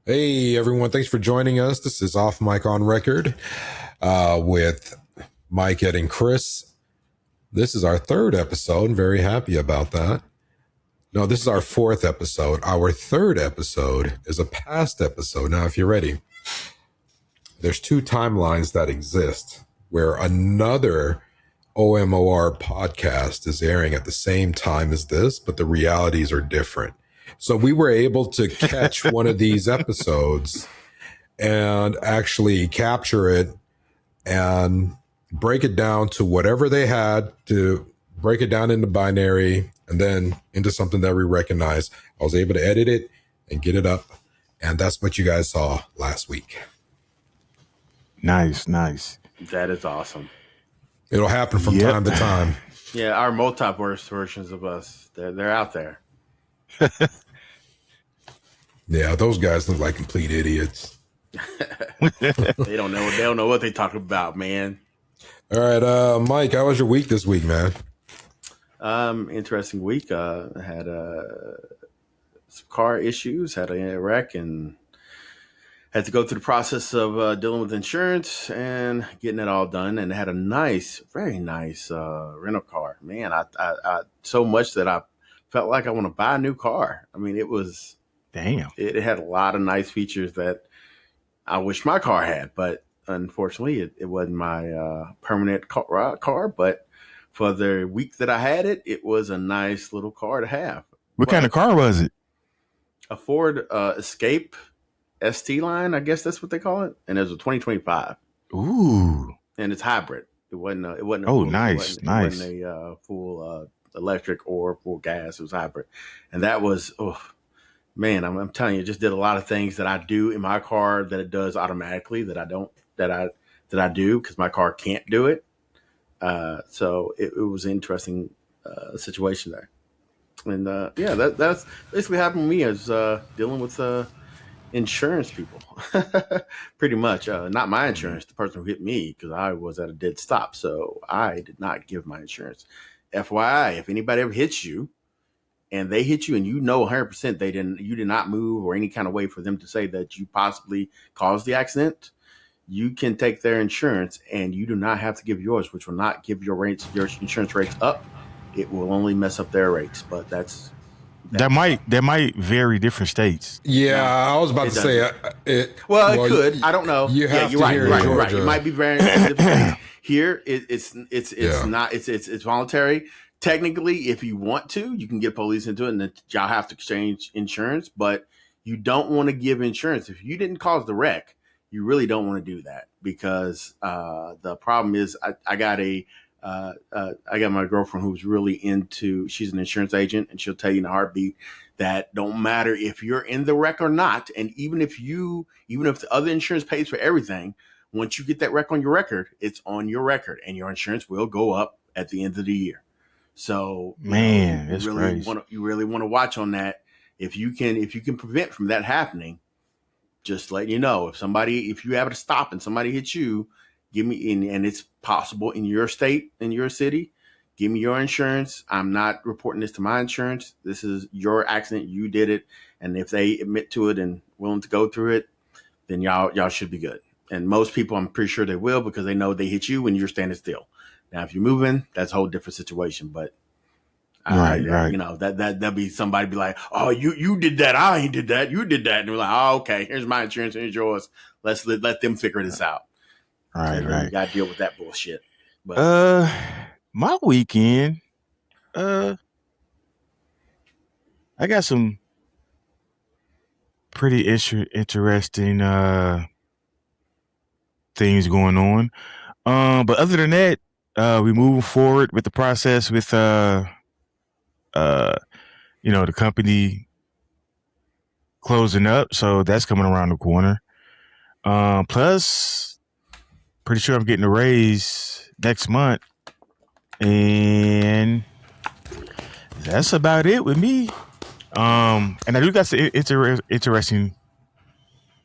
Hey everyone, thanks for joining us. This is Off Mic on Record with Mike, Ed, and Chris. This is our third episode. I'm very happy about that. No, this is our fourth episode. Our third episode is a past episode. Now, if you're ready, there's two timelines that exist where another OMOR podcast is airing at the same time as this, but the realities are different. So we were able to catch one of these episodes and actually capture it and break it down to whatever they had to break it down into binary and then into something that we recognize. I was able to edit it and get it up. And that's what you guys saw last week. Nice. That is awesome. It'll happen from time to time. Yeah, our multiverse versions of us, they're out there. Yeah, those guys look like complete idiots. They don't know what they talk about, man. All right, Mike, how was your week this week, man? Interesting week. I had some car issues, had a wreck, and had to go through the process of dealing with insurance and getting it all done. And had a very nice rental car. Man, I so much that I felt like I want to buy a new car. I mean, it was It had a lot of nice features that I wish my car had, but unfortunately, it wasn't my permanent car. But for the week that I had it, it was a nice little car to have. What kind of car was it? A Ford Escape ST line, I guess that's what they call it, and it was a 2025. Ooh, and it's hybrid. It wasn't. Oh, full, nice. It wasn't a full electric or full gas. It was hybrid, and that was man. I'm telling you, it just did a lot of things that I do in my car that it does automatically that I don't that I do because my car can't do it. So it was an interesting situation there, and that's basically happened to me as dealing with insurance people, pretty much. Not my insurance, the person who hit me, because I was at a dead stop, so I did not give my insurance. FYI, if anybody ever hits you and they hit you and you know 100% you did not move or any kind of way for them to say that you possibly caused the accident, you can take their insurance and you do not have to give yours, which will not give your insurance rates up. It will only mess up their rates, but that might vary different states. Yeah, I was about to say it could. I don't know. You're right. It might be very different. Here, it's not. It's voluntary. Technically, if you want to, you can get police into it, and then y'all have to exchange insurance. But you don't want to give insurance if you didn't cause the wreck. You really don't want to do that because the problem is I got my girlfriend who's really she's an insurance agent, and she'll tell you in a heartbeat that don't matter if you're in the wreck or not. And even if the other insurance pays for everything, once you get that wreck on your record, it's on your record and your insurance will go up at the end of the year. So man, you really want to watch on that. If you can prevent from that happening, just let you know if you have to stop and somebody hits you, give me and it's possible in your state, in your city, give me your insurance. I'm not reporting this to my insurance. This is your accident. You did it. And if they admit to it and willing to go through it, then y'all should be good. And most people, I'm pretty sure they will because they know they hit you when you're standing still. Now, if you're moving, that's a whole different situation. But right. You know, that'll be somebody be like, oh, you did that. I ain't did that. You did that. And we're like, oh, okay, here's my insurance. Here's yours. Let them figure this out. Right. You got to deal with that bullshit. But my weekend, I got some pretty interesting things going on. But other than that, we moving forward with the process with the company closing up, so that's coming around the corner. Plus, pretty sure I'm getting a raise next month, and that's about it with me. And I do got some interesting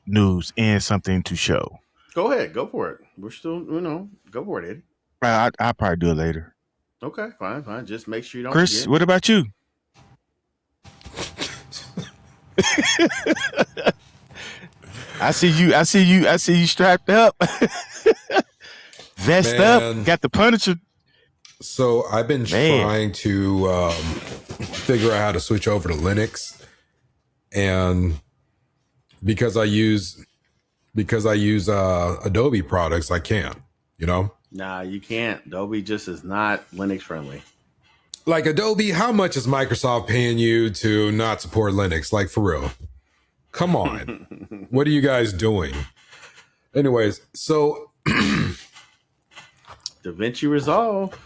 news and something to show. Go ahead, go for it. We're still, go for it, Eddie. I'll probably do it later. Okay, fine. Just make sure you don't. Chris, what about you? I see you. I see you. I see you strapped up, vest Man. up, got the Punisher. So I've been trying to figure out how to switch over to Linux, and because I use Adobe products, I can't. You know, Nah, you can't. Adobe just is not Linux friendly. like Adobe, how much is Microsoft paying you to not support Linux? Like, for real, come on, what are you guys doing? Anyways, so DaVinci Resolve.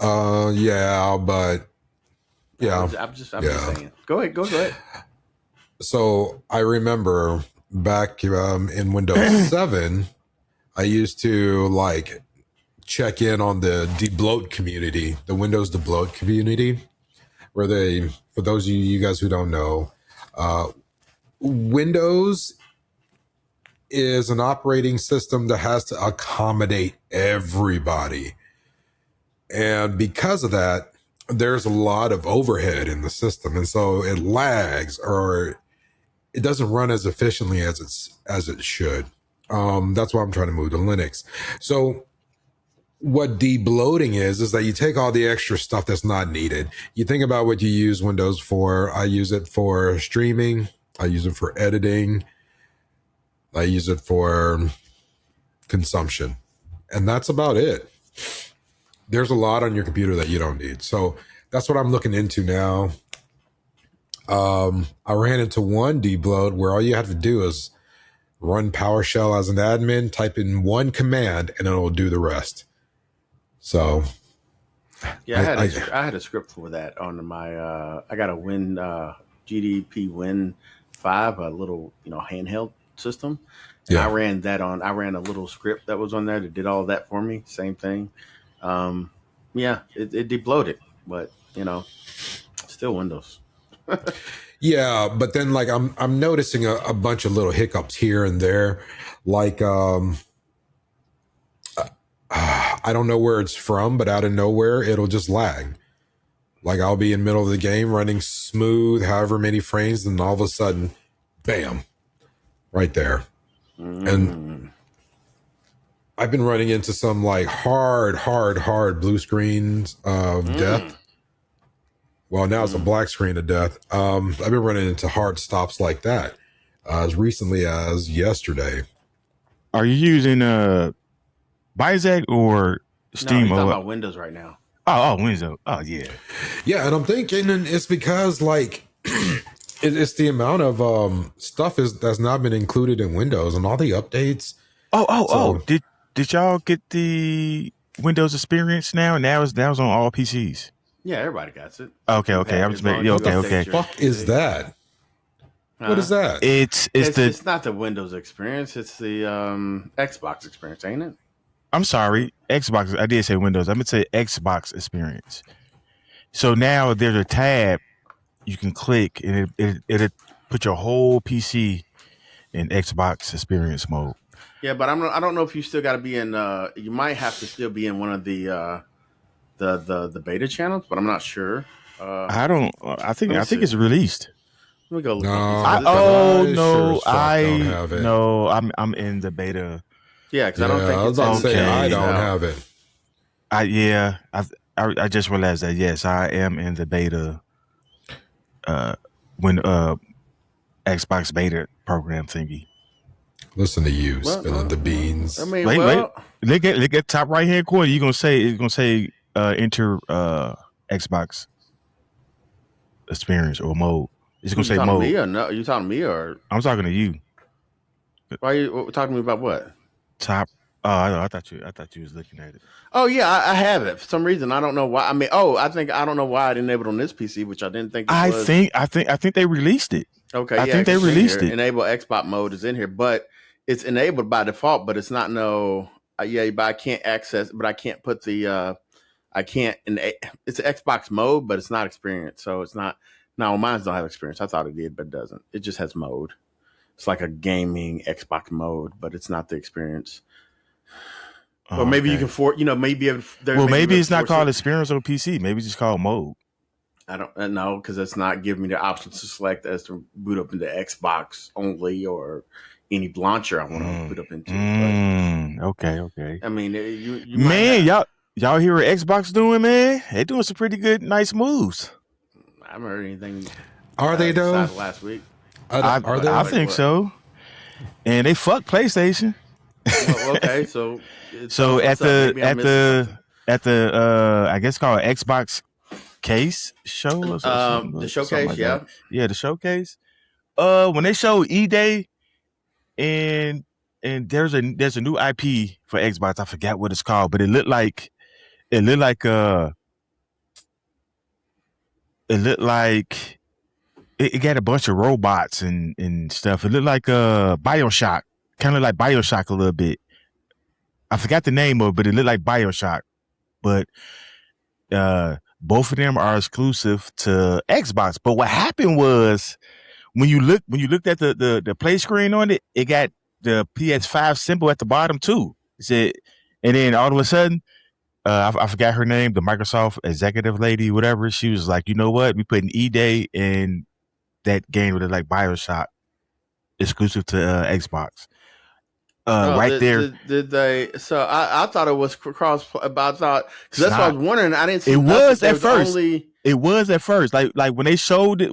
yeah, but yeah, I'm just saying. Go ahead. So I remember back in Windows 7, I used to like check in on the Debloat community, the Windows Debloat community, where they, for those of you guys who don't know, Windows is an operating system that has to accommodate everybody. And because of that, there's a lot of overhead in the system. And so it lags, or it doesn't run as efficiently as it should. That's why I'm trying to move to Linux. So what debloating is that you take all the extra stuff that's not needed. You think about what you use Windows for. I use it for streaming. I use it for editing. I use it for consumption. And that's about it. There's a lot on your computer that you don't need. So that's what I'm looking into now. I ran into one debloat where all you have to do is run PowerShell as an admin, type in one command, and it'll do the rest. So yeah, I had a script for that on my. I got a GDP Win 5, a little handheld system. And yeah. I ran a little script that was on there that did all of that for me. Same thing. Yeah, it debloated, but still Windows. Yeah, but then like I'm noticing a bunch of little hiccups here and there. Like I don't know where it's from, but out of nowhere it'll just lag. Like I'll be in the middle of the game running smooth, however many frames, and all of a sudden, bam, right there. And I've been running into some like hard blue screens of death. Well, now it's a black screen of death. I've been running into hard stops like that as recently as yesterday. Are you using Bizak or Steam? No, he's talking about Windows right now. Oh, Windows. Oh, yeah. Yeah, and I'm thinking it's because like it's the amount of stuff that's not been included in Windows and all the updates. Oh! Did y'all get the Windows experience now? And now it's on all PCs. Yeah, everybody got it. Okay. I'm just making. Okay. Fuck is that? What is that? It's not the Windows experience. It's the Xbox experience, ain't it? I'm sorry, Xbox. I did say Windows. I meant to say Xbox experience. So now there's a tab you can click, and it'll put your whole PC in Xbox experience mode. Yeah, but I don't know if you still got to be in. You might have to still be in one of the beta channels, but I'm not sure. I think it's released. Let me go look. I'm in the beta. Yeah, because I don't think it's I was about to say I don't have it. I just realized that. Yes, I am in the beta. When Xbox beta program thingy. Listen to you spilling the beans. I mean, wait. Look at top right hand corner. It's gonna say enter Xbox experience or mode. It's gonna say mode. Me or no? You talking to me or? I'm talking to you. Why are you talking to me about what? Top. I thought you was looking at it. Oh yeah, I have it. For some reason, I don't know why. I mean, I don't know why I didn't enable it on this PC, which I didn't think. I think they released it. Okay, I think they released it. Enable Xbox mode is in here, but it's enabled by default. But it's not but I can't access. But I can't put the. I can't. It's Xbox mode, but it's not experience. So it's not. No, mine don't have experience. I thought it did, but it doesn't. It just has mode. It's like a gaming Xbox mode, but it's not the experience. Or maybe you can maybe maybe it's not called experience on PC. Maybe it's just called mode. I don't know because it's not giving me the option to select as to boot up into Xbox only or any launcher I want to boot up into. Okay. But I mean, you might Man, have. y'all hear what Xbox doing, man? They doing some pretty good, nice moves. I haven't heard anything Are they though? besides last week. Are they? I Like think what? so. And they fuck PlayStation. Well, okay, so tell So us what's up. Maybe I'm missing something. at the I guess called Xbox Case show or The something showcase, like that. yeah. Yeah, the showcase. When they showed E-Day and there's a new IP for Xbox. I forgot what it's called, but it looked like it looked like it got a bunch of robots and stuff. It looked like BioShock, kind of like BioShock a little bit. I forgot the name of it, but it looked like BioShock. But both of them are exclusive to Xbox. But what happened was when you looked at the play screen on it, it got the PS5 symbol at the bottom too. It said, and then all of a sudden, I forgot her name, the Microsoft executive lady, whatever. She was like, you know what? We put an E-Day in that game with like BioShock exclusive to Xbox. Oh, Right there. did they? So I thought it was cross, but I thought because It's that's what I not. was wondering. I didn't see. It was There at was first. only. It was at first. Like when they showed it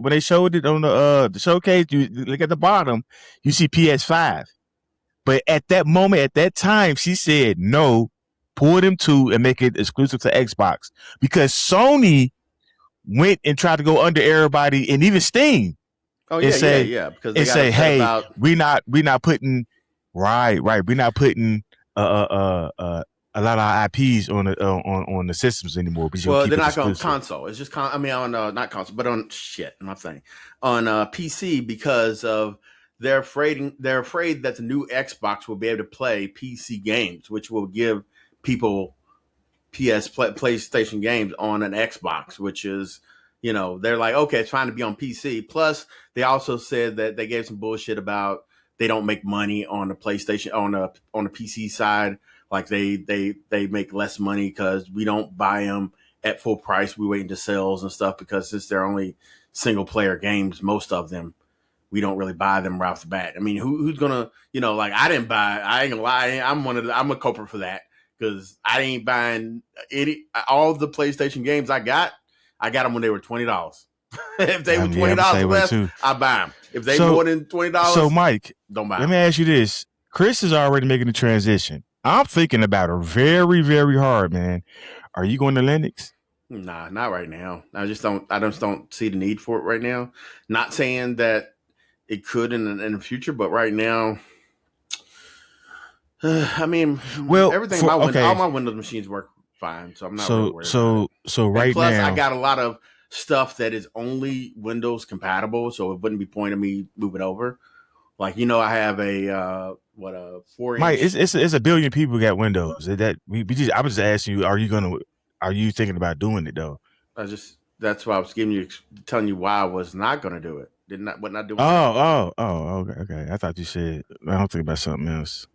on the showcase, you look at the bottom, you see PS5. But at that moment, at that time, she said no, pull them two and make it exclusive to Xbox because Sony went and tried to go under everybody and even Steam Oh and yeah. Because they got say, upset hey, about. we not putting right, we're not putting a lot of our IPs on the systems anymore because you'll Well, keep they're it not on exclusive. console. It's just I mean, on not console, but on shit. I'm not saying on PC because of they're afraid that the new Xbox will be able to play PC games, which will give people PlayStation games on an Xbox, which is, they're like, okay, it's fine to be on PC. Plus, they also said that they gave some bullshit about they don't make money on the PlayStation on the PC side. Like they make less money because we don't buy them at full price. We wait into sales and stuff because since they're only single player games, most of them we don't really buy them right off the bat. I mean, who's gonna, like I didn't buy. I ain't gonna lie. I'm a culprit for that because I ain't buying all the PlayStation games I got. I got them when they were $20. If they were $20 less, I buy them. If they more than $20, so Mike, don't buy let them. me ask you this: Chris is already making the transition. I'm thinking about it very, very hard, man. Are you going to Linux? Nah, not right now. I just don't see the need for it right now. Not saying that it could in the future, but right now, I mean, well, everything all my Windows machines work fine, so I'm not really worried about it. So right plus, now, I got a lot of stuff that is only Windows compatible, so it wouldn't be point of me moving over. Like I have a 4-inch. Mike, it's a billion people got Windows. I was just asking you, are you thinking about doing it though? That's why I was telling you why I was not going to do it. What not doing? Okay. I thought you said I'm thinking about something else.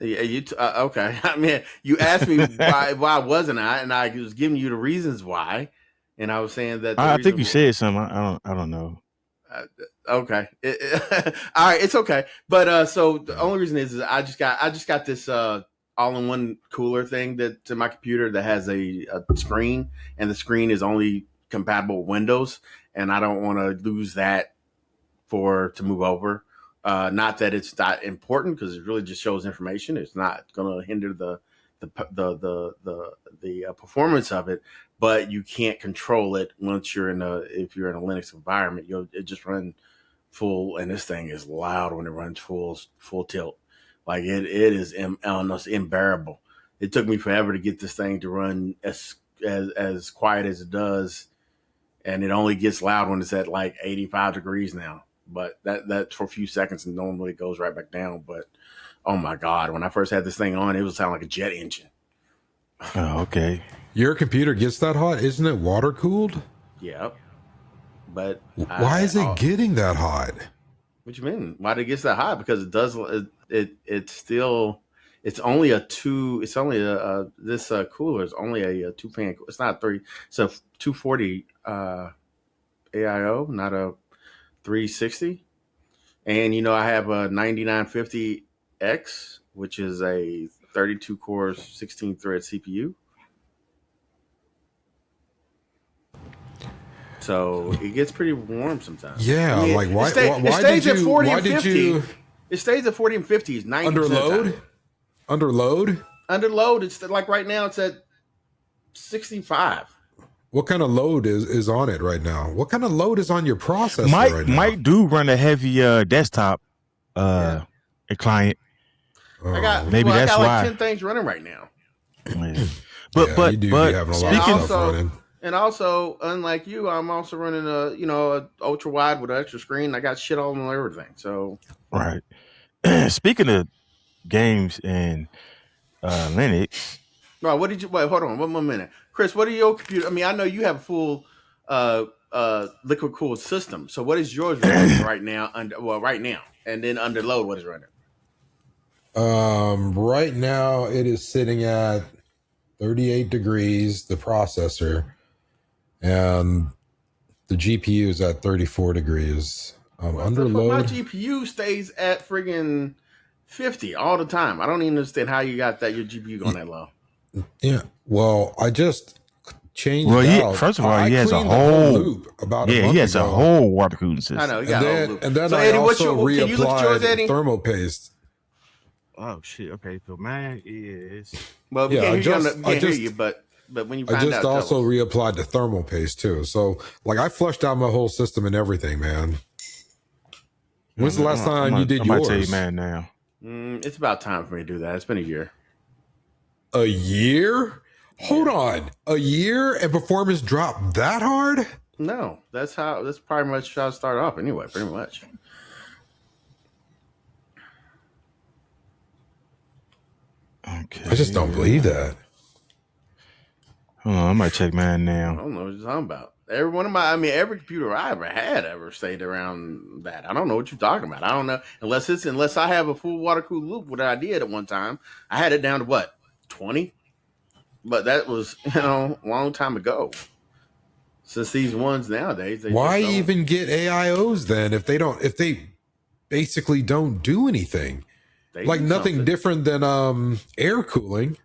Yeah, okay. I mean, you asked me why wasn't I, and I was giving you the reasons why, and I was saying that I think you said something. I don't know. Okay, all right, it's okay. But so the only reason is I just got this all-in-one cooler thing to my computer that has a screen, and the screen is only compatible with Windows, and I don't want to lose that to move over. Not that it's not important because it really just shows information. It's not going to hinder the performance of it, but you can't control it once if you're in a Linux environment. It just run full, and this thing is loud when it runs full tilt. Like it is almost unbearable. It took me forever to get this thing to run as quiet as it does, and it only gets loud when it's at like 85 degrees now. But that for a few seconds and normally it goes right back down. But oh my God, when I first had this thing on, it was sounding like a jet engine. Oh, okay. Your computer gets that hot? Isn't it water cooled? Yep. But why is it getting that hot? What you mean? Why did it get that hot? Because it does. It's still. It's only a two. It's only this cooler is only a 2-fan. It's not 3. It's a 240 AIO, not a 360. And I have a 9950X, which is a 32 core, 16 thread CPU. So it gets pretty warm sometimes. Yeah, like why? It stays at 40 and 50. It stays at 40 and 50s 90% under load? Under load? Under load, it's like right now it's at 65. What kind of load is on it right now? What kind of load is on your processor right now? Might do run a heavy desktop a client. I got like 10 things running right now. Yeah. But you do be having a lot of stuff running. And also, unlike you, I'm also running a ultra wide with an extra screen. I got shit all on everything. So right. Speaking of games and Linux. Right, hold on one more minute. Chris, what are your computer? I mean, I know you have a full liquid cooled system. So what is yours running right now? Right now. And then under load, what is running? Right now it is sitting at 38 degrees, the processor, and the GPU is at 34 degrees. Under load. My GPU stays at friggin' 50 all the time. I don't even understand how you got your GPU going that low. Yeah. Well, I just changed it out. First of all, he has a whole loop about he has a whole water cooling system. I know. He got a whole loop. And then so, I Eddie, also can you look at yours, Eddie? reapplied thermal paste. Oh shit! Okay, so mine is. Well, we can't hear you, but when you find out, I just also reapplied the thermal paste too. So, like, I flushed out my whole system and everything, man. When's the last time you did yours? I'm gonna tell you, man. Now, it's about time for me to do that. It's been a year. A year? Hold on, a year and performance dropped that hard? No, that's pretty much how it started off. Anyway, pretty much. Okay. I just don't believe that. Hold on, I might check mine now. I don't know what you're talking about. Every computer I ever had ever stayed around that. I don't know what you're talking about. I don't know unless I have a full water cooled loop, what I did at one time. I had it down to what, 20? But that was a long time ago. Since these ones nowadays, why even get AIOs then if they basically don't do anything? Like nothing different than air cooling.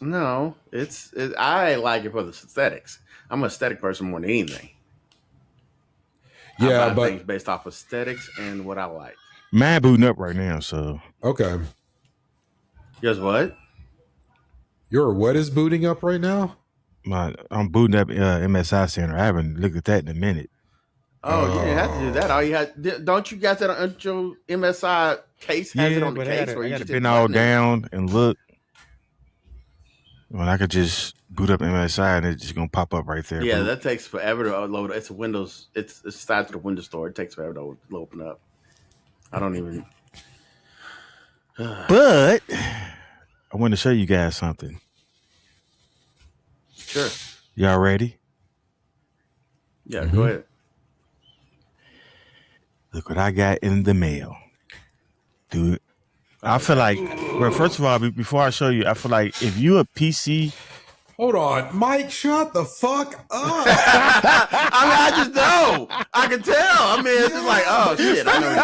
No, I like it for the aesthetics. I'm an aesthetic person more than anything. Yeah, I buy but things based off aesthetics and what I like. Mine booting up right now, so okay. Yours what? Your what is booting up right now? I'm booting up MSI Center. I haven't looked at that in a minute. Oh, you didn't have to do that. All you had, don't you got that on your MSI case? Has it on the case? I got to bend all down and look. When I could just boot up MSI and it's just gonna pop up right there. Yeah, that takes forever to load. It's a Windows. It's tied to the Windows Store. It takes forever to open up. I don't even. But I want to show you guys something. Sure. Y'all ready? Yeah, Go ahead. Look what I got in the mail, dude. I feel like, well, first of all, before I show you, I feel like if you a PC. Hold on, Mike, shut the fuck up. I just know. I can tell. I mean, it's just like, oh shit, I know what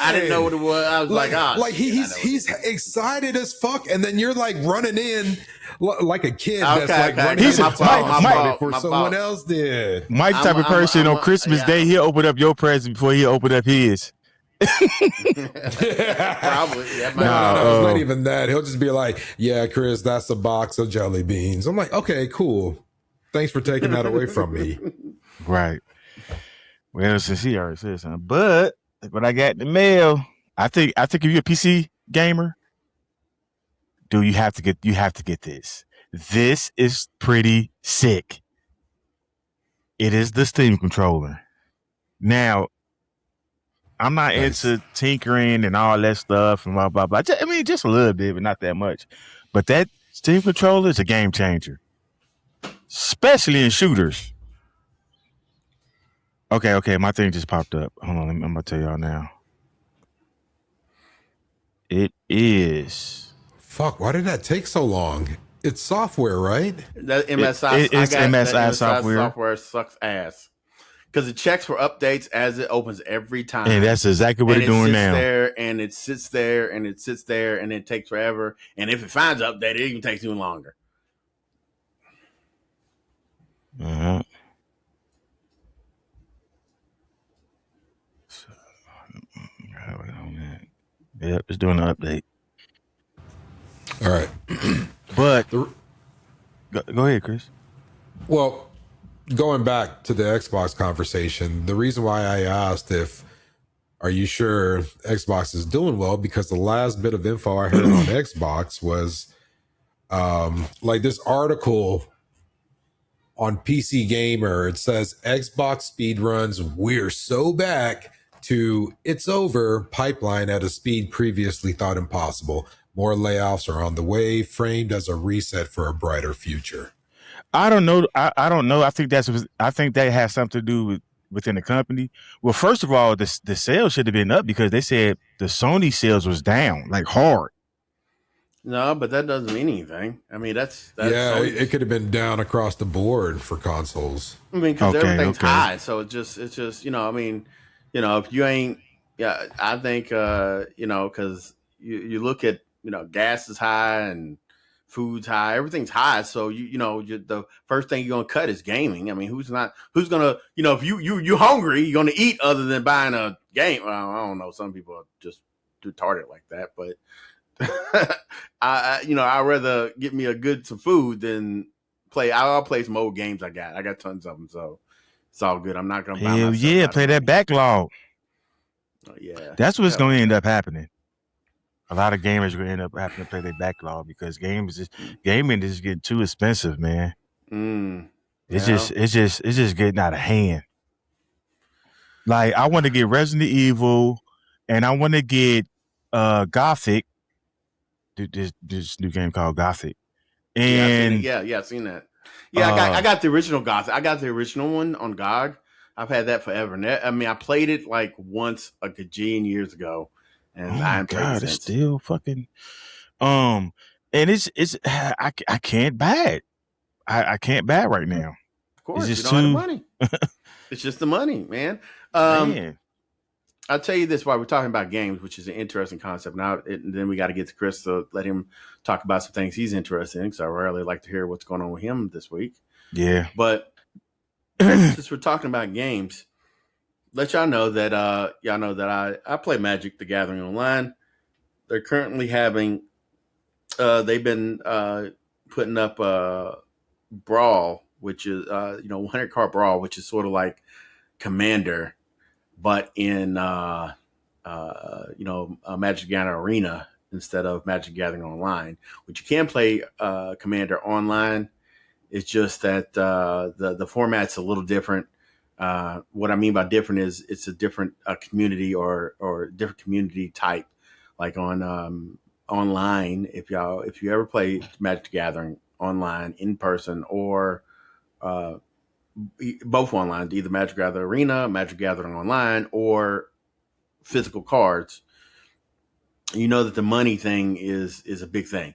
I didn't know what it was. I was like he's excited as fuck, and then you're like running in like a kid that's like running in before someone else did. Mike's type of person on Christmas Day, he'll open up your present before he'll open up his. Probably. No, it's not even that. He'll just be like, yeah, Chris, that's a box of jelly beans. I'm like, okay, cool. Thanks for taking that away from me. Right. Well, since he already said something. But when I got in the mail, I think if you're a PC gamer, dude, you have to get this. This is pretty sick. It is the Steam controller. Now, I'm not into tinkering and all that stuff and blah, blah, blah. Just a little bit, but not that much. But that Steam controller is a game changer, especially in shooters. Okay, my thing just popped up. Hold on, I'm going to tell y'all now. It is. Fuck, why did that take so long? It's software, right? That MSI, It's that MSI MSI software. software sucks ass because it checks for updates as it opens every time. And that's exactly what and it's doing sits now. there, and it sits there, and it sits there, and it takes forever. And if it finds an update, it even takes even longer. Uh-huh. So, yep, it's doing an update. All right. But go ahead, Chris. Well, going back to the Xbox conversation, the reason why I asked if are you sure Xbox is doing well, because the last bit of info I heard on Xbox was like this article on PC Gamer. It says Xbox speedruns, we're so back to it's over pipeline at a speed previously thought impossible. More layoffs are on the way, framed as a reset for a brighter future. I don't know. I don't know. I think that has something to do with within the company. Well, first of all, the sales should have been up because they said the Sony sales was down like hard. No, but that doesn't mean anything. I mean, that's yeah, it could have been down across the board for consoles. I mean, because everything's high, so it's just I mean, if you ain't, yeah, I think because you look at gas is high and food's high, everything's high, so the first thing you're gonna cut is gaming. I mean, who's gonna if you hungry, you're gonna eat other than buying a game. Well, I don't know, some people are just retarded like that, but I'd rather get me some food than play. I'll play some old games. I got tons of them, so it's all good. I'm not gonna buy myself yeah, play that backlog. Yeah, that's what's going to end up happening. A lot of gamers are going to end up having to play their backlog because gaming is getting too expensive, man. It's just getting out of hand. Like, I want to get Resident Evil, and I want to get Gothic. This new game called Gothic. And I've seen that. Yeah, I got the original Gothic. I got the original one on GOG. I've had that forever. And I mean, I played it like once a gajillion years ago, and I haven't played it since. It's still fucking. And it's I can't buy it. I can't buy it right now. Of course, you don't have the money. It's just the money, man. Man. I'll tell you this while we're talking about games, which is an interesting concept. Now, then we got to get to Chris to let him talk about some things he's interested in, because I rarely like to hear what's going on with him this week. Yeah. But since we're talking about games, let y'all know that I play Magic the Gathering online. They're currently having they've been putting up Brawl, which is 100 card Brawl, which is sort of like Commander, but in Magic the Gathering Arena instead of Magic the Gathering Online, which you can play Commander online. It's just that the format's a little different. What I mean by different is it's a different community or different community type. Like on online, if you ever play Magic the Gathering online in person or both online, either Magic Gathering Arena, Magic Gathering Online, or physical cards, you know that the money thing is a big thing.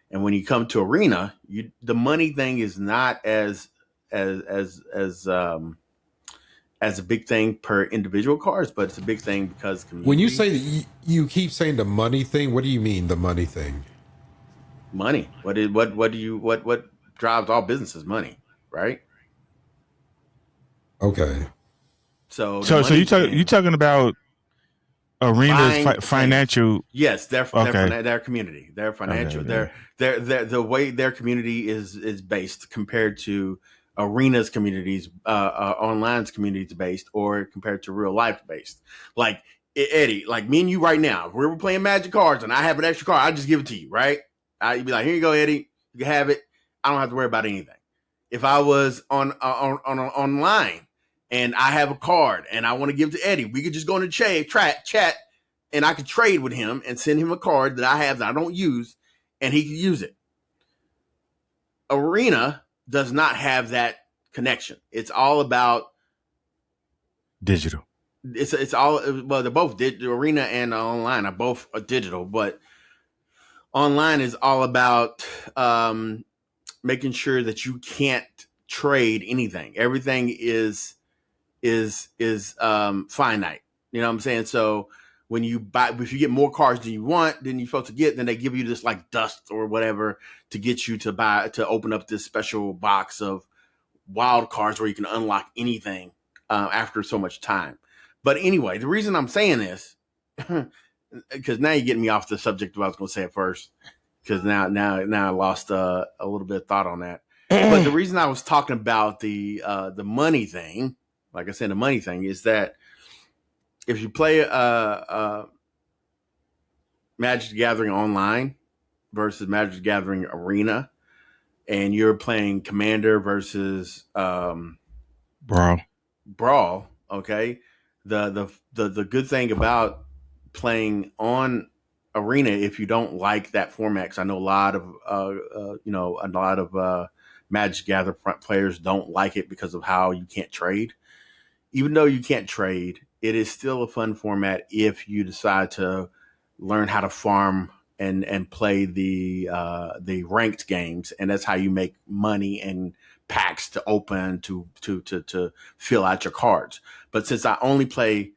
And when you come to Arena, the money thing is not as a big thing per individual cards, but it's a big thing because community. When you say that you keep saying the money thing, what do you mean the money thing? Money. What drives all businesses? Money, right? Okay. So you talking about Arena's financial? Yes, their community, their financial, their the way their community is based compared to Arena's communities, online's communities based, or compared to real life based. Like Eddie, like me and you right now, if we were playing Magic cards and I have an extra card, I just give it to you, right? You'd be like, here you go, Eddie, you can have it. I don't have to worry about anything. If I was on online and I have a card and I want to give it to Eddie, we could just go in the chat, and I could trade with him and send him a card that I have that I don't use, and he could use it. Arena does not have that connection. It's all about digital. It's all, well, they're both digital. Arena and online are both digital, but online is all about making sure that you can't trade anything. Everything is finite. You know what I'm saying? So when you buy, if you get more cards than you want, then you're supposed to get, then they give you this like dust or whatever to get you to open up this special box of wild cards where you can unlock anything after so much time. But anyway, the reason I'm saying this, because now you're getting me off the subject of what I was going to say at first, because now I lost a little bit of thought on that. But the reason I was talking about the money thing, like I said, the money thing is that if you play Magic the Gathering online versus Magic the Gathering Arena, and you're playing Commander versus Brawl, okay, the good thing about playing on Arena, if you don't like that format, because I know a lot of Magic Gather players don't like it because of how you can't trade. Even though you can't trade, it is still a fun format if you decide to learn how to farm and play the ranked games, and that's how you make money and packs to open to fill out your cards. But since I only play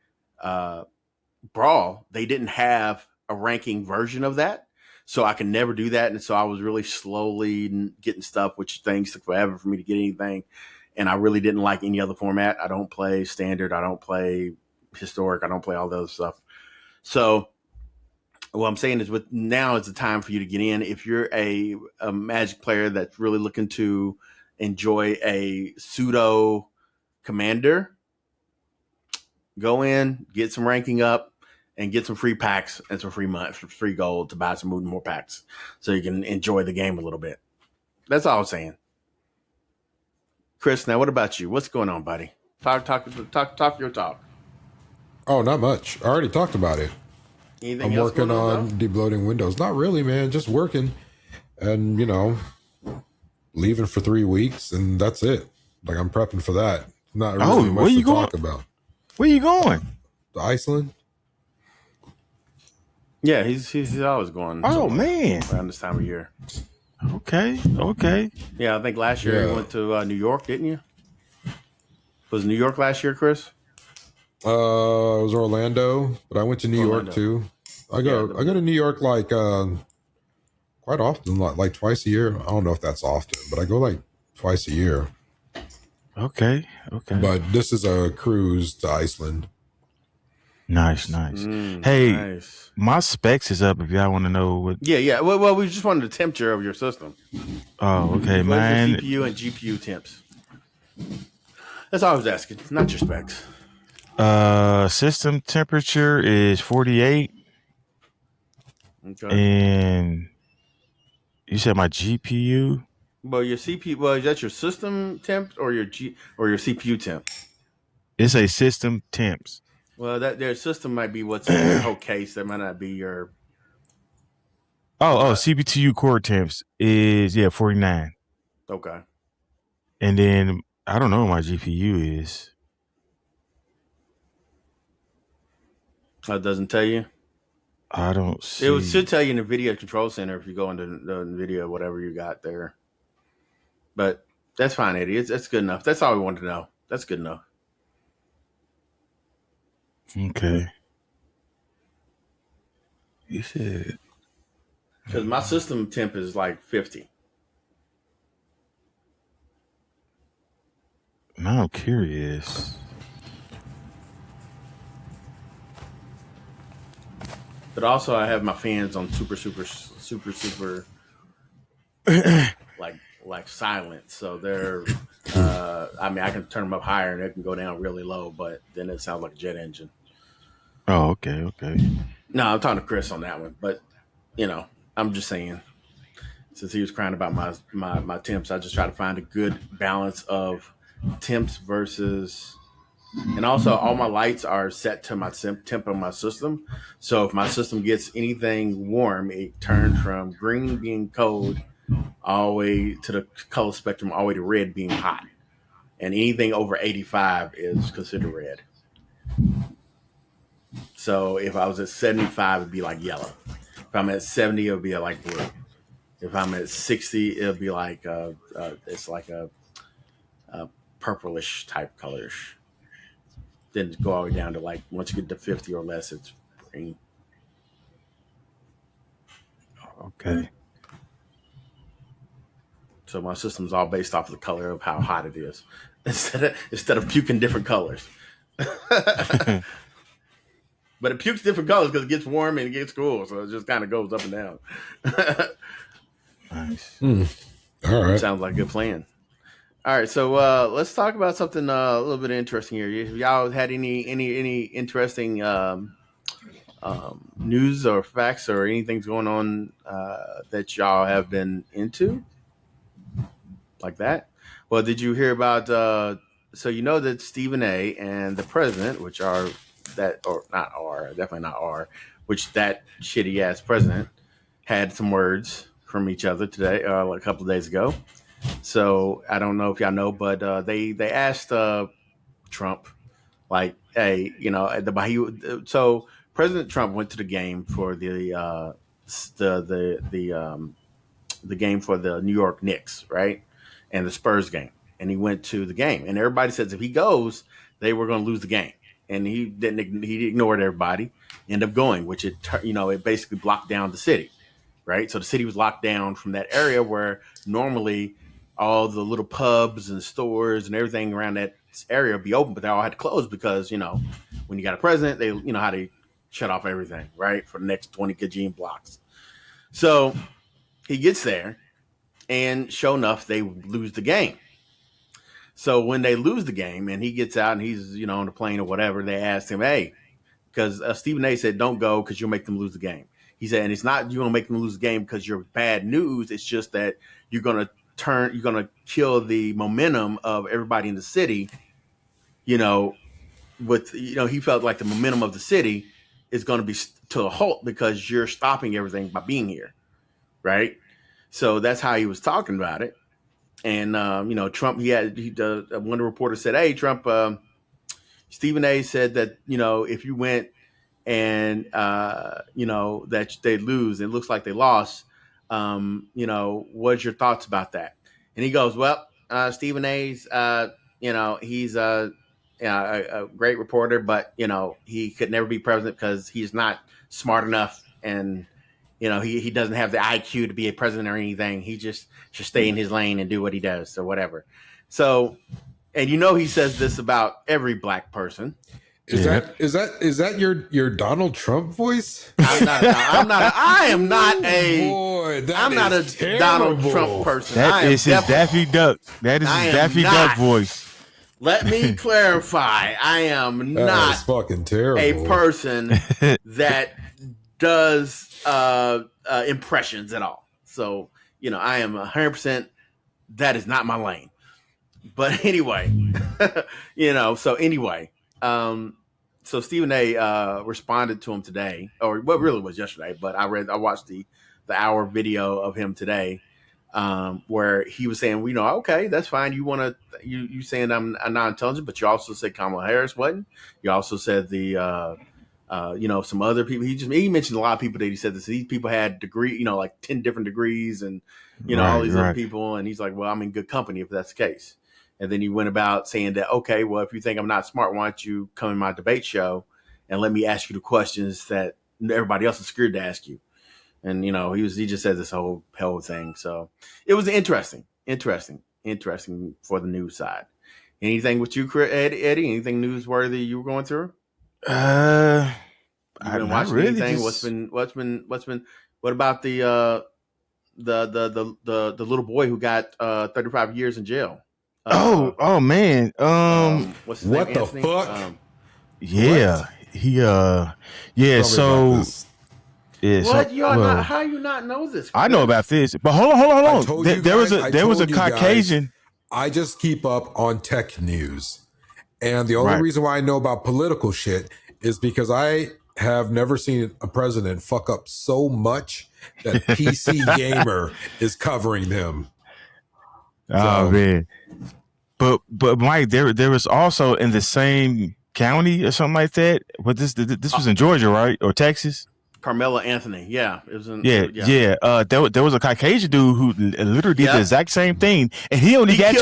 Brawl, they didn't have a ranking version of that, so I can never do that. And so I was really slowly getting stuff, which things took forever for me to get anything. And I really didn't like any other format. I don't play Standard. I don't play Historic. I don't play all those stuff. So what I'm saying is, now is the time for you to get in. If you're a Magic player that's really looking to enjoy a pseudo Commander, go in, get some ranking up, and get some free packs and some free gold to buy some more packs, so you can enjoy the game a little bit. That's all I'm saying. Chris, now what about you? What's going on, buddy? Talk your talk. Oh, not much. I already talked about it. Anything I'm else working going on debloating Windows. Not really, man. Just working, and leaving for 3 weeks, and that's it. Like, I'm prepping for that. Not really much to talk about. Where you going? To Iceland. Yeah, he's always going. Oh man, around this time of year. Okay. Yeah, I think last year you went to New York, didn't you? Was New York last year, Chris? It was Orlando, but I went to New York too. I go to New York like quite often, like twice a year. I don't know if that's often, but I go like twice a year. Okay. But this is a cruise to Iceland. Nice. Hey, nice. My specs is up if y'all want to know what. Yeah. Well, we just wanted the temperature of your system. Oh, okay, man. CPU and GPU temps. That's all I was asking. Not your specs. System temperature is 48. Okay. And you said my GPU? Well, your CPU. Well, is that your system temp or your CPU temp? It's a system temps. Well, their system might be what's in your whole case. That might not be your. CPU core temps is 49. Okay. And then I don't know what my GPU is. It doesn't tell you. I don't see. It should tell you in the video control center if you go into the video, whatever you got there. But that's fine, Eddie. That's good enough. That's all we wanted to know. That's good enough. Okay. You said. Because my system temp is like 50. Now I'm curious. But also, I have my fans on super like silent. So they're, I can turn them up higher and they can go down really low, but then it sounds like a jet engine. Oh, okay. No, I'm talking to Chris on that one, but I'm just saying, since he was crying about my temps, I just try to find a good balance of temps versus. And also, all my lights are set to my temp on my system. So if my system gets anything warm, it turns from green being cold all the way to the color spectrum, all the way to red being hot. And anything over 85 is considered red. So if I was at 75, it'd be like yellow. If I'm at 70, it would be like blue. If I'm at 60, it'll be like it's like a purplish type colors. Then go all the way down to like once you get to 50 or less, it's green. Okay. So my system's all based off of the color of how hot it is, instead of puking different colors. But it pukes different colors because it gets warm and it gets cool, so it just kind of goes up and down. Nice. All right. Sounds like a good plan. All right, so let's talk about something a little bit interesting here. Y'all had any interesting news or facts or anything's going on that y'all have been into like that? Well, did you hear about? So you know that Stephen A. and the president, which are that or not are definitely not are, which that shitty ass president had some words from each other today, a couple of days ago. So I don't know if y'all know, but they asked Trump, like, hey, you know, so President Trump went to the game for the game for the New York Knicks, right, and the Spurs game, and he went to the game, and everybody says if he goes, they were going to lose the game, and he didn't. He ignored everybody, ended up going, which it basically blocked down the city, right? So the city was locked down from that area where normally all the little pubs and stores and everything around that area would be open, but they all had to close because, you know, when you got a president, they, you know, how they shut off everything, right, for the next 20 gajillion blocks. So he gets there, and sure enough, they lose the game. So when they lose the game and he gets out and he's, you know, on the plane or whatever, they asked him, hey, because Stephen A. said, don't go because you'll make them lose the game. He said, and it's not you're going to make them lose the game because you're bad news. It's just that you're going to kill the momentum of everybody in the city, you know, he felt like the momentum of the city is going to be to a halt because you're stopping everything by being here. Right. So that's how he was talking about it. And, you know, Trump, one reporter said, hey, Trump, Stephen A. said that, you know, if you went and, you know, that they lose, and it looks like they lost, you know, what's your thoughts about that? And he goes, well, Stephen A.'s, you know, he's a great reporter, but, you know, he could never be president because he's not smart enough. And, you know, he doesn't have the IQ to be a president or anything. He just should stay in his lane and do what he does or whatever. So, and you know, he says this about every black person. Is that your Donald Trump voice? I am not a Donald Trump person. That is his Daffy Duck. That is his Daffy Duck voice. Let me clarify. I am not fucking terrible. A person that does impressions at all. So, you know, I am 100%. That is not my lane. But anyway, you know, so anyway, so Stephen A. Responded to him today, or what really was yesterday, but I watched the hour video of him today, where he was saying, you know, okay, that's fine. You saying I'm not intelligent, but you also said Kamala Harris wasn't. You also said the, you know, some other people. He mentioned a lot of people that he said this. These people had degree, you know, like 10 different degrees, and you know, all these other people. And he's like, well, I'm in good company if that's the case. And then he went about saying that, okay, well, if you think I'm not smart, why don't you come in my debate show and let me ask you the questions that everybody else is scared to ask you. And, you know, he just said this whole thing. So it was interesting for the news side. Anything with you, Eddie? Anything newsworthy you were going through? You've been watching anything? What about the little boy who got 35 years in jail? Oh man. What's his name? What the Anthony? fuck? Yeah. So Yeah. What? How you not know this? I know about this, but hold on. There was a Caucasian. I just keep up on tech news, and the only reason why I know about political shit is because I have never seen a president fuck up so much that PC Gamer is covering them. Oh man. But Mike, there was also in the same county or something like that. But this was in Georgia, right, or Texas? Carmelo Anthony. Yeah, it was in. Yeah, Yeah. yeah. There was a Caucasian dude who literally did Yeah. the exact same thing, and he only got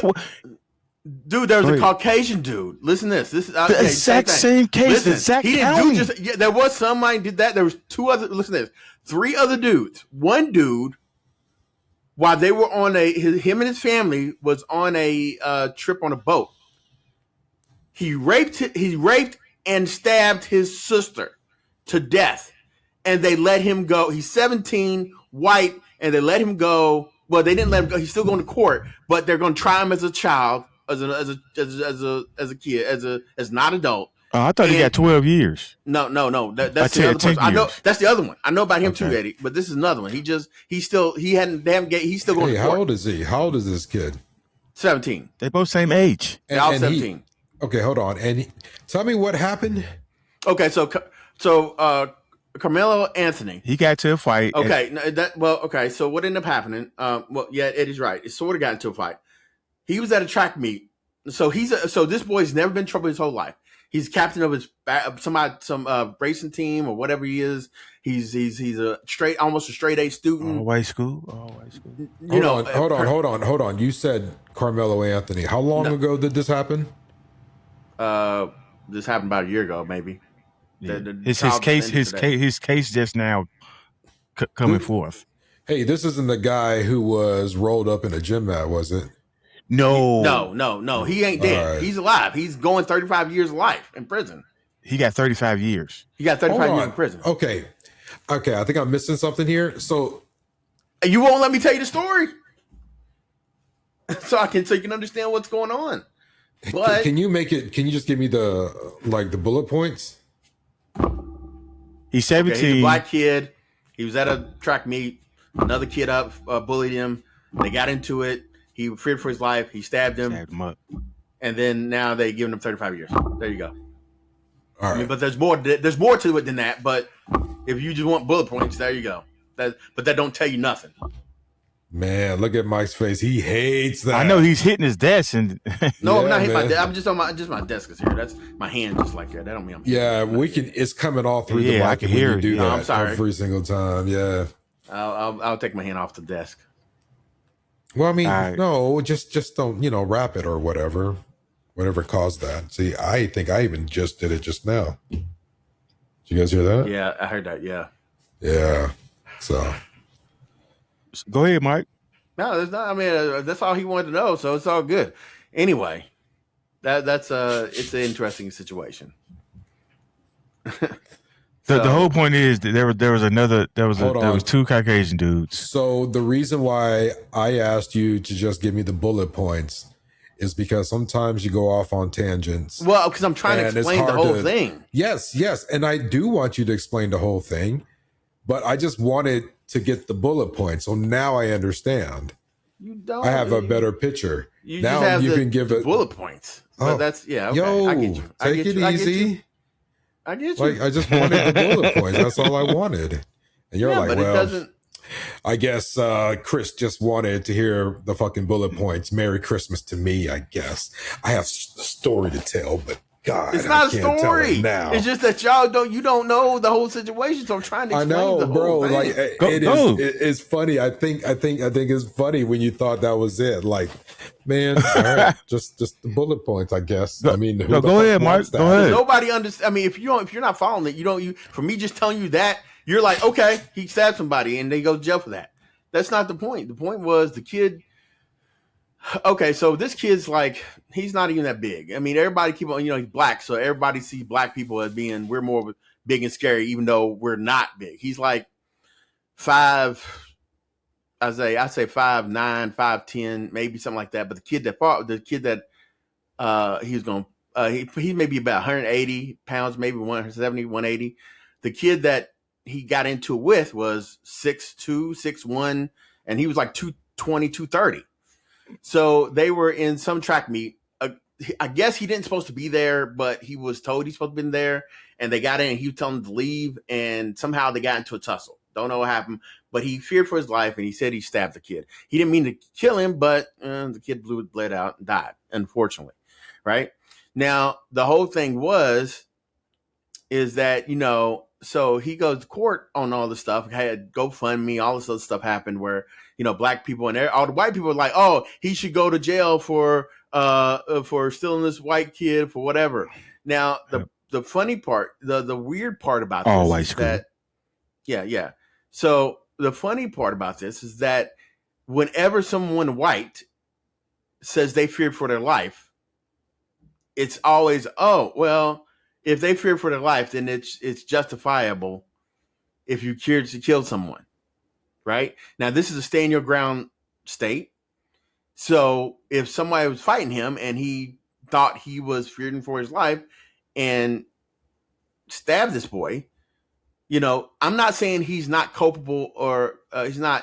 Dude, there was Go a ahead. Caucasian dude. Listen to this. This is the yeah, exact thing. same case, Listen, the exact he didn't county. do just. Yeah, there was somebody did that. There was two other. Listen to this. Three other dudes. One dude, while they were on him and his family was on a trip on a boat. He raped and stabbed his sister to death, and they let him go. He's 17, white, and they let him go. Well, they didn't let him go. He's still going to court, but they're going to try him as a child, as a kid, as not adult. I thought he got 12 years. No. That's the other person. I know that's the other one. I know about him too, Eddie. But this is another one. He's still going Hey, to court. how old is he? How old is this kid? 17. They both same age. They're all 17. Okay, hold on. And tell me what happened. Okay, so Carmelo Anthony. He got to a fight. Okay, okay. So what ended up happening? Eddie's right. It sort of got into a fight. He was at a track meet. So this boy's never been in trouble his whole life. He's captain of some racing team or whatever he is. He's almost a straight A student. All white school. Hold on. You said Carmelo Anthony. How long ago did this happen? This happened about a year ago, maybe. Yeah. His case just now coming forth. Hey, this isn't the guy who was rolled up in a gym mat, was it? No. He ain't dead. Right. He's alive. He's going 35 years of life in prison. He got 35 years. He got 35 years in prison. Okay. I think I'm missing something here. So you won't let me tell you the story, so you can understand what's going on. But can you just give me the bullet points? He's 17. Okay, he's a black kid. He was at a track meet. Another kid bullied him. They got into it. He feared for his life. He stabbed him up. And then now they giving him 35 years. There you go. All right. But there's more to it than that. But if you just want bullet points, there you go. But that don't tell you nothing. Man, look at Mike's face. He hates that. I know he's hitting his desk and no, I'm not hitting my desk. I'm just on my desk is here. That's my hand just like that. That don't mean I'm hitting it's coming all through the mic. I can hear you do it. that I'm sorry. every single time. Yeah. I'll take my hand off the desk. Well, I mean, no, just don't, wrap it or whatever caused that. See, I think I even just did it just now. Did you guys hear that? Yeah, I heard that. Yeah. Yeah. So go ahead, Mike. No, there's not. I mean, that's all he wanted to know, so it's all good. Anyway, it's an interesting situation. The whole point is that there was two Caucasian dudes. So the reason why I asked you to just give me the bullet points is because sometimes you go off on tangents. Well, because I'm trying to explain the whole thing. Yes, and I do want you to explain the whole thing, but I just wanted to get the bullet points. So now I understand. You don't. I have a better picture. You now just have you can give it bullet points. But that's okay. Yo, I get you. Take it easy. I get you. I just wanted the bullet points. That's all I wanted. And you're like, but well, it doesn't. I guess Chris just wanted to hear the fucking bullet points. Merry Christmas to me, I guess. I have a story to tell, but God, it's not I a can't story. Tell it now. It's just that you don't know the whole situation. So I'm trying to explain the whole thing. Like it's funny. I think it's funny when you thought that was it. Like, man, all right, just the bullet points, I guess. I mean, go ahead, Mark. Go ahead. Nobody understands. I mean, if you're not following it, for me just telling you that, you're like, okay, he stabbed somebody and they go to jail for that. That's not the point. The point was the kid. Okay, so this kid's like, he's not even that big. I mean, everybody keep on, he's black, so everybody sees black people as being, we're more big and scary, even though we're not big. He's like 5, I say 5'9", 5'10", maybe something like that. But the kid that he was going, he may be about 180 pounds, maybe 170, 180. The kid that he got into it with was 6'2", 6'1", and he was like 220, 230. So they were in some track meet. I guess he didn't supposed to be there, but he was told he's supposed to be there. And they got in and he was telling them to leave. And somehow they got into a tussle. Don't know what happened, but he feared for his life. And he said he stabbed the kid. He didn't mean to kill him, but the kid bled out and died, unfortunately. Right now, the whole thing is that, so he goes to court on all this stuff. Had GoFundMe, all this other stuff happened where black people and all the white people were like, oh, he should go to jail for stealing this white kid for whatever. Now the funny part, the weird part about all this white is school. that yeah. So the funny part about this is that whenever someone white says they feared for their life, it's always, oh, well, if they fear for their life, then it's justifiable if you killed someone, right? Now, this is a stand your ground state. So if somebody was fighting him and he thought he was fearing for his life and stabbed this boy, I'm not saying he's not culpable or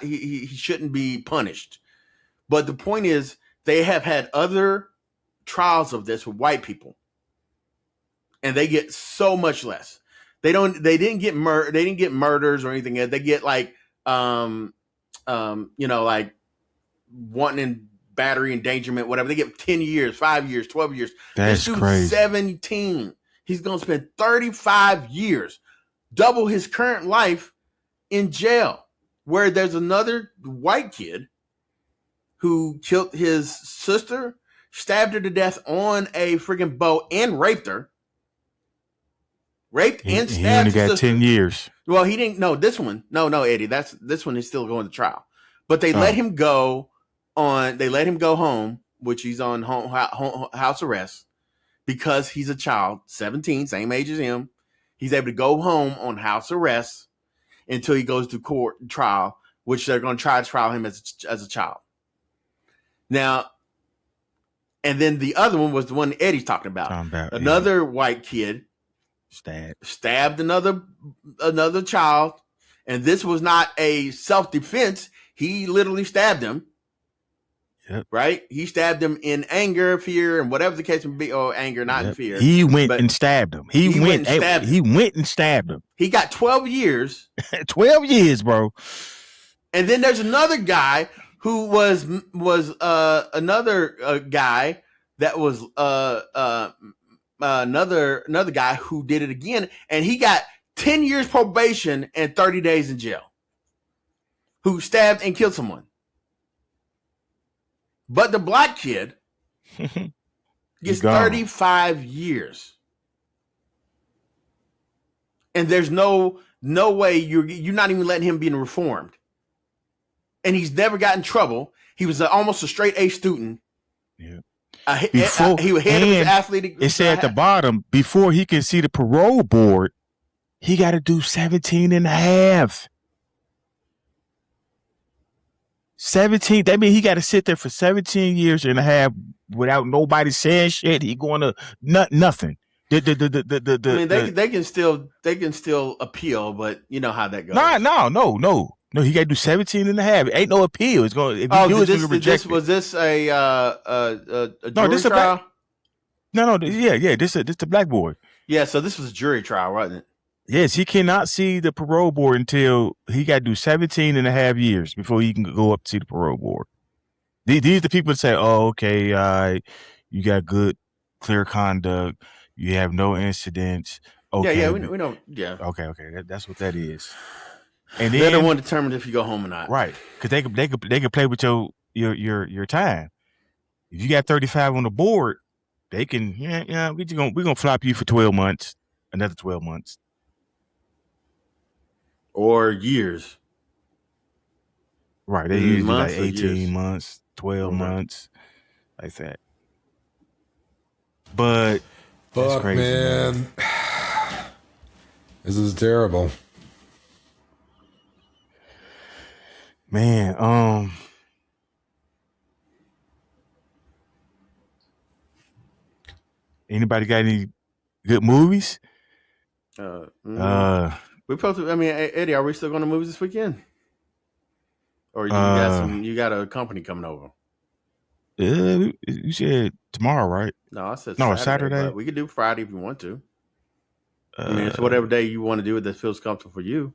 he shouldn't be punished. But the point is, they have had other trials of this with white people, and they get so much less. They didn't get murders or anything. They get like like wanton battery, endangerment, whatever. They get 10 years, 5 years, 12 years. That's crazy. 17. He's going to spend 35 years, double his current life, in jail, where there's another white kid who killed his sister, stabbed her to death on a freaking boat, and raped her. Raped and stabbed. He only got 10 years. Well, he didn't. No, this one. No, Eddie. This one is still going to trial. But they let him go on. They let him go home, which he's on house arrest because he's a child, 17, same age as him. He's able to go home on house arrest until he goes to court and trial, which they're going to try to trial him as a child. Now, and then the other one was the one Eddie's talking about. Another white kid stabbed another child, and this was not a self-defense. He literally stabbed him. Yep. Right? He stabbed him in anger, fear, and whatever the case may be. Or anger, not in fear. He went and stabbed him. He went and stabbed him. He got 12 years. 12 years, bro. And then there's another guy who was another guy that was another guy who did it again, and he got 10 years probation and 30 days in jail. Who stabbed and killed someone. But the black kid gets 35 years. And there's no way you're not even letting him be reformed. And he's never got in trouble. He was almost a straight A student. Yeah. He was head of his athletic. It said at the bottom, before he can see the parole board, he got to do 17 and a half. 17. That means he got to sit there for 17 years and a half without nobody saying shit. He going to nothing. I mean, they can still appeal, but you know how that goes. No. He got to do 17 and a half. It ain't no appeal. It's going. If you do it, it's rejected. Was this a jury trial? Yeah. This the black boy. Yeah. So this was a jury trial, wasn't it? Yes, he cannot see the parole board until he got to do 17 and a half years before he can go up to see the parole board. These the people that say, oh, okay, you got good, clear conduct. You have no incidents. Okay. Yeah, we don't. Yeah. Okay. That's what that is. And they're the one determined if you go home or not. Right. Because they could play with your time. If you got 35 on the board, they can, we're gonna flop you for 12 months, another 12 months. Or years. Right. They usually like 18 months, 12 months, like that. But that's crazy, man. This is terrible. Man, anybody got any good movies? We supposed to. I mean, Eddie, are we still going to movies this weekend? Or you got a company coming over? You said tomorrow, right? No, I said Saturday. We could do Friday if you want to. I mean, it's whatever day you want to do it that feels comfortable for you.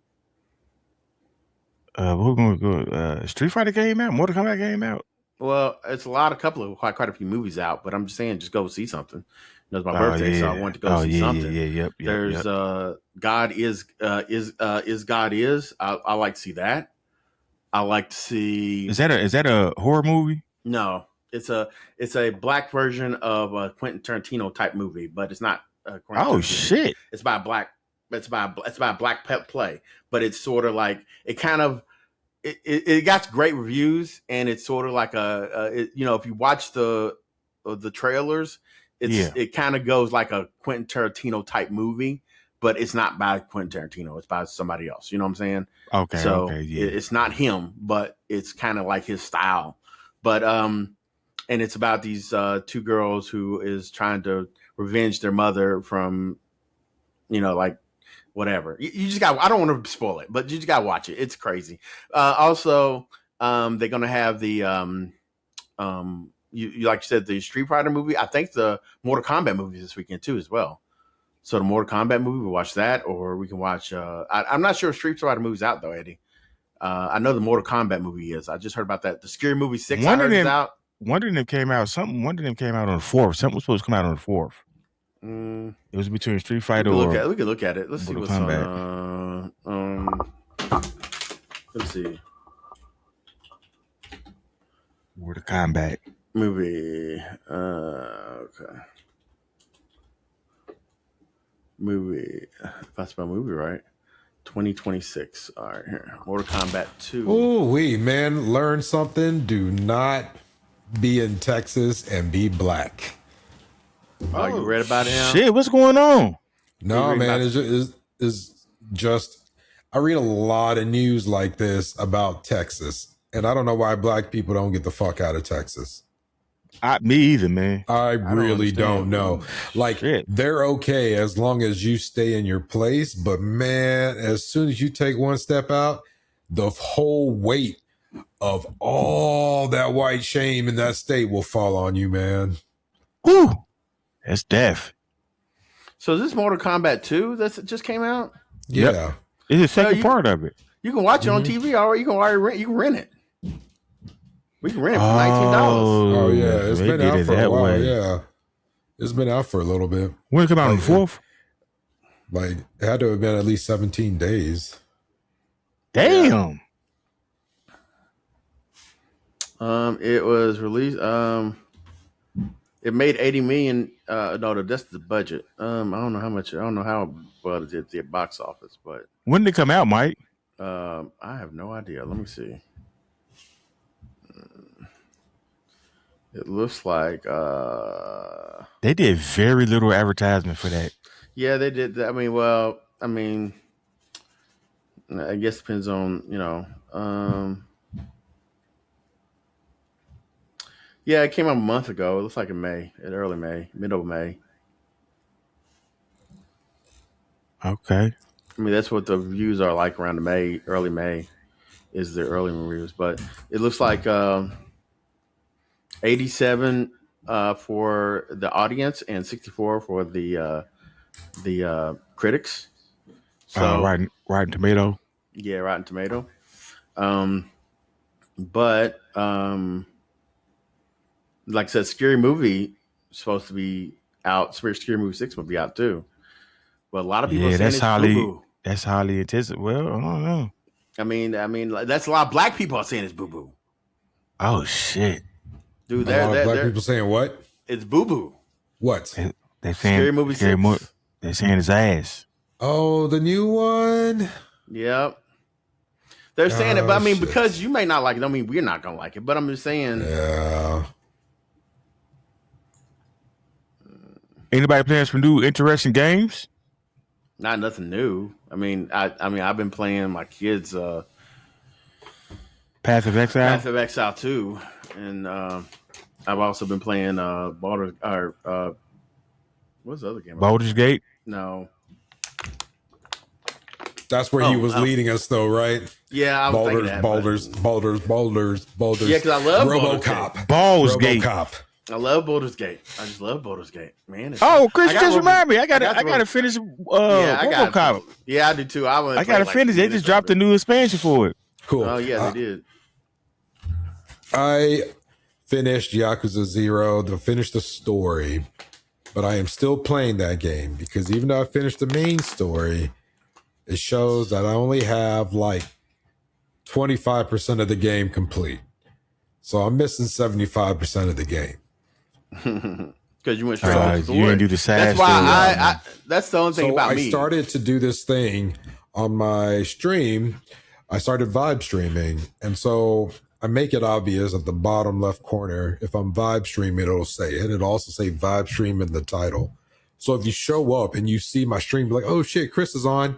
We're going to go. Street Fighter came out. Mortal Kombat came out. Well, it's quite a few movies out, but I'm just saying, just go see something. It was my birthday, so I wanted to go see something. Yep. There's God is God is. I like to see that. I like to see. Is that a horror movie? No, it's a black version of a Quentin Tarantino type movie, but it's not. Oh shit! It's by a black. It's by a black play, but it's sort of like it kind of. It got great reviews, and it's sort of like if you watch the trailers, it kind of goes like a Quentin Tarantino type movie, but it's not by Quentin Tarantino. It's by somebody else. You know what I'm saying? Okay. So okay, yeah. it's not him, but it's kind of like his style. But and it's about these two girls who is trying to revenge their mother from, like whatever. You just got. I don't want to spoil it, but you just got to watch it. It's crazy. Also, they're gonna have the you like you said, the Street Fighter movie. I think the Mortal Kombat movie this weekend too as well. So the Mortal Kombat movie, we'll watch that, or we can watch. I'm not sure if Street Fighter movie's out though, Eddie. I know the Mortal Kombat movie is. I just heard about that. The Scary Movie 6 I heard is out. One of them came out. One of them came out on the 4th. Something was supposed to come out on the 4th. It was between Street Fighter. We can look at it. Let's see what's Kombat. On. Let's see. Mortal Kombat movie. Okay. Movie. If I spell movie right. 2026. All right, here. Mortal Kombat 2. Ooh, man, learn something. Do not be in Texas and be black. Oh, you read about it now? Shit, what's going on? No, man, it's just I read a lot of news like this about Texas, and I don't know why black people don't get the fuck out of Texas. Me either, man. I really don't know. Like, shit. They're okay as long as you stay in your place, but man, as soon as you take one step out, the whole weight of all that white shame in that state will fall on you, man. Whew. That's death. So is this Mortal Kombat 2 that just came out? Yeah. Yep. It's the second part of it. You can watch it on TV, or you can rent it. We can rent it for $19. Oh yeah, it's been out for a while. Yeah, it's been out for a little bit. When it come out on the 4th? Like, it had to have been at least 17 days. Damn. It was released. It made 80 million. No, that's the budget. I don't know how much. I don't know how well it did the box office, but when did it come out, Mike? I have no idea. Let me see. It looks like they did very little advertisement for that. Yeah, they did. I mean, I guess it depends on yeah, it came out a month ago. It looks like in early May, middle of May. Okay. I mean, that's what the reviews are like around early May, is the early reviews. But it looks like 87 for the audience and 64 for the critics. So Rotten Tomato. Yeah, Rotten Tomato. But like I said, Scary Movie is supposed to be out. Scary Movie 6 will be out too. But a lot of people are saying it's boo-boo. That's highly anticipated. Well, I don't know. I mean, that's a lot of black people are saying it's boo-boo. Oh shit, dude! A lot of black people saying what? It's boo-boo. What? They saying Scary Movie 6. They're saying it's ass. Oh, the new one. Yep. They're saying it, but I mean, because you may not like it, I mean, we're not gonna like it. But I'm just saying. Yeah. Anybody playing some new interesting games? Not nothing new. I mean, I've been playing my kids' Path of Exile. Path of Exile 2, and I've also been playing what's the other game? Baldur's Gate. No. That's where he was leading us, though, right? Yeah, I was thinking that. Baldur's. Yeah, because I love RoboCop. Baldur's Gate. I love Baldur's Gate. I just love Baldur's Gate, man. Chris, just remind me. I gotta finish RoboCop. Yeah, I do too. I gotta finish. They just dropped a new expansion for it. Cool. Oh yeah, they did. I finished Yakuza 0 to finish the story. but I am still playing that game because even though I finished the main story, it shows that I only have like 25% of the game complete. So I'm missing 75% of the game. Because you went straight to the story. You didn't do the side That's why story. I that's the only thing about me. I started to do this thing on my stream. I started vibe streaming. And so I make it obvious at the bottom left corner. If I'm vibe streaming, it'll say it. It'll also say vibe stream in the title. So if you show up and you see my stream, be like, oh shit, Chris is on.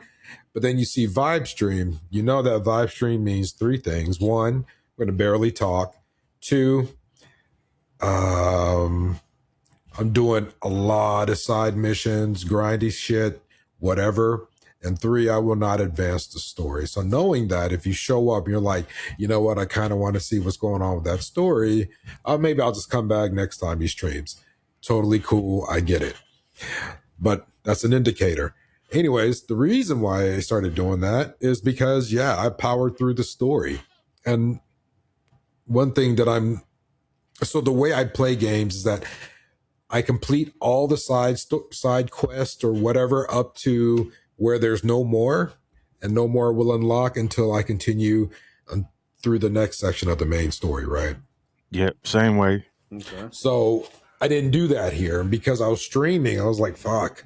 But then you see vibe stream, you know that vibe stream means three things. One, I'm going to barely talk. Two, I'm doing a lot of side missions, grindy shit, whatever. And three, I will not advance the story. So knowing that if you show up, you're like, you know what, I kind of want to see what's going on with that story. Maybe I'll just come back next time he streams. Totally cool. I get it. But that's an indicator. Anyways, the reason why I started doing that is because, I powered through the story. And one thing that so the way I play games is that I complete all the side quests or whatever up to where there's no more, and no more will unlock until I continue through the next section of the main story, right? Yep, same way. Okay. So I didn't do that here. And because I was streaming, I was like, fuck,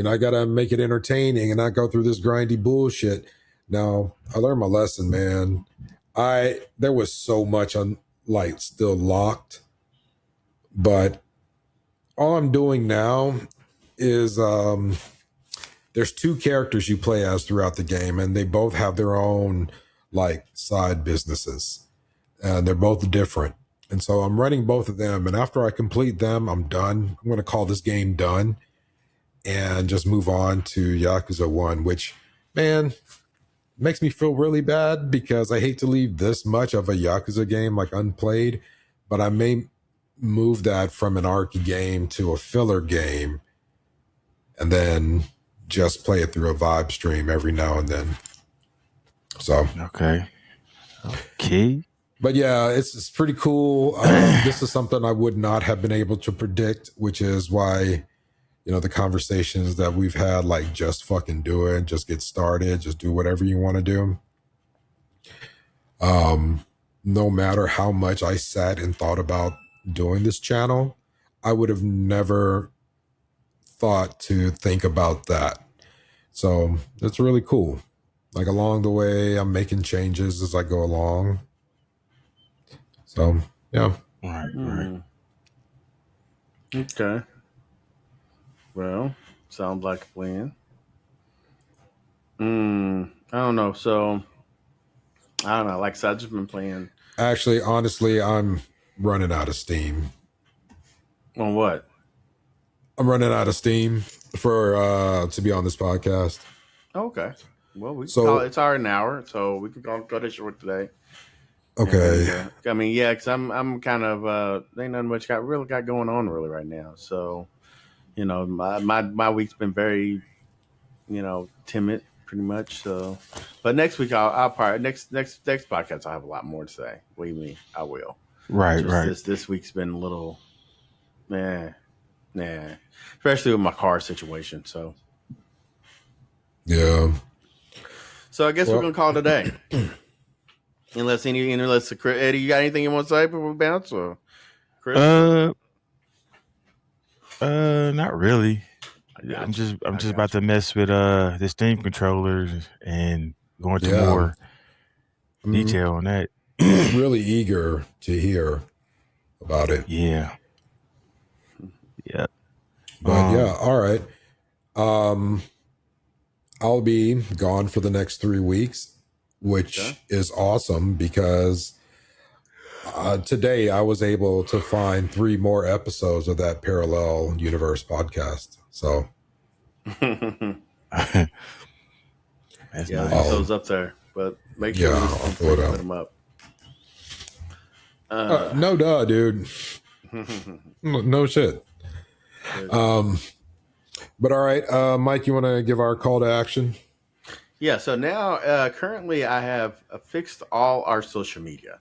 I got to make it entertaining and not go through this grindy bullshit. Now, I learned my lesson, man. There was so much still locked, but all I'm doing now is there's two characters you play as throughout the game, and they both have their own side businesses, and they're both different. And so I'm running both of them, and after I complete them, I'm done. I'm going to call this game done and just move on to Yakuza 1, which, man, makes me feel really bad because I hate to leave this much of a Yakuza game unplayed, but I may move that from an arc game to a filler game and then just play it through a vibe stream every now and then. So okay. But yeah, it's pretty cool. This is something I would not have been able to predict, which is why the conversations that we've had, just fucking do it, just get started, just do whatever you want to do. No matter how much I sat and thought about doing this channel, I would have never thought to think about that. So it's really cool. Along the way, I'm making changes as I go along. So yeah. Right. Okay. Well, sounds like a plan. I don't know. So I don't know. Like I said, I've just been playing. Actually, honestly, I'm running out of steam. On what? I'm running out of steam for to be on this podcast. Okay. Well, we can call it, it's already an hour, so we can go this short today. Okay. And, because I'm kind of ain't nothing much got going on really right now. So, my week's been very, timid pretty much. So, but next week I'll probably next podcast I'll have a lot more to say. Believe me, I will. Right. This week's been a little, nah, especially with my car situation. So, yeah. So I guess we're gonna call it a day. Unless Eddie, you got anything you want to say before we bounce? Or Chris? Not really. I'm just about to mess with the Steam controllers and go into more detail on that. Really eager to hear about it. Yeah. But yeah, all right. I'll be gone for the next 3 weeks, which is awesome because today I was able to find 3 more episodes of that Parallel Universe podcast. So that's nice. Those up there, but make sure I'll put them up. No duh, dude. No shit. But all right, Mike, you want to give our call to action? Yeah. So now, currently, I have fixed all our social media.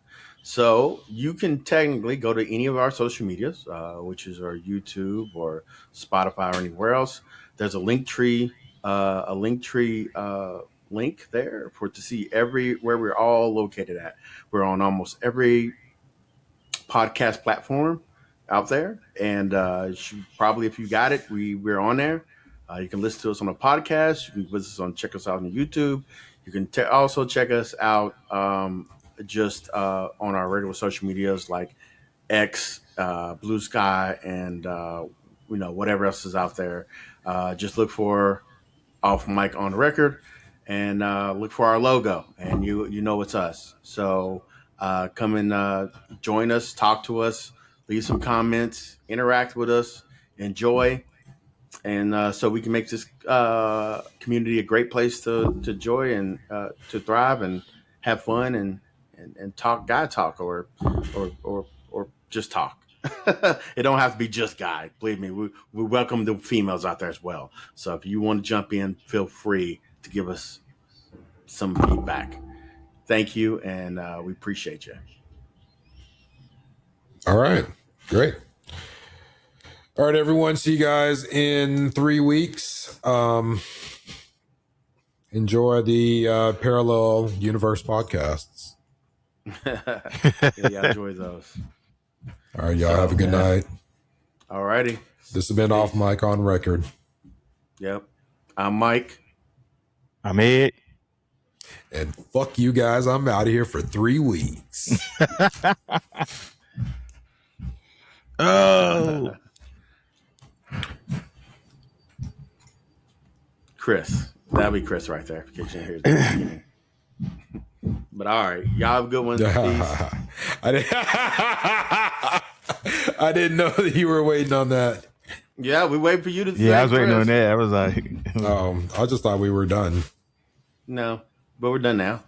So you can technically go to any of our social medias, which is our YouTube or Spotify or anywhere else. There's a link tree, link there for to see where we're all located at. We're on almost every podcast platform out there, and probably if you got it, we're on there. You can listen to us on a podcast. You can visit us check us out on YouTube. You can also check us out just on our regular social medias like X, Blue Sky, and whatever else is out there. Just look for Off Mic on Record, and look for our logo, and you know it's us. So come and join us, talk to us, leave some comments, interact with us, enjoy, and so we can make this community a great place to enjoy and to thrive and have fun and talk guy talk or just talk. It don't have to be just guy. Believe me, we welcome the females out there as well. So if you want to jump in, feel free to give us some feedback. Thank you, and we appreciate you. All right. Great. All right, everyone. See you guys in 3 weeks. Enjoy the Parallel Universe podcasts. Yeah, enjoy those. All right, y'all have a good night. All righty. This has been Off Mic on Record. Yep. I'm Mike. I'm Ed. And fuck you guys. I'm out of here for 3 weeks. Oh. Chris. That'll be Chris right there. In case you hear the But all right. Y'all have a good one. Peace. I didn't know that you were waiting on that. Yeah, we wait for you to say Yeah, I was waiting Chris. on that. I was like, I just thought we were done. No, but we're done now.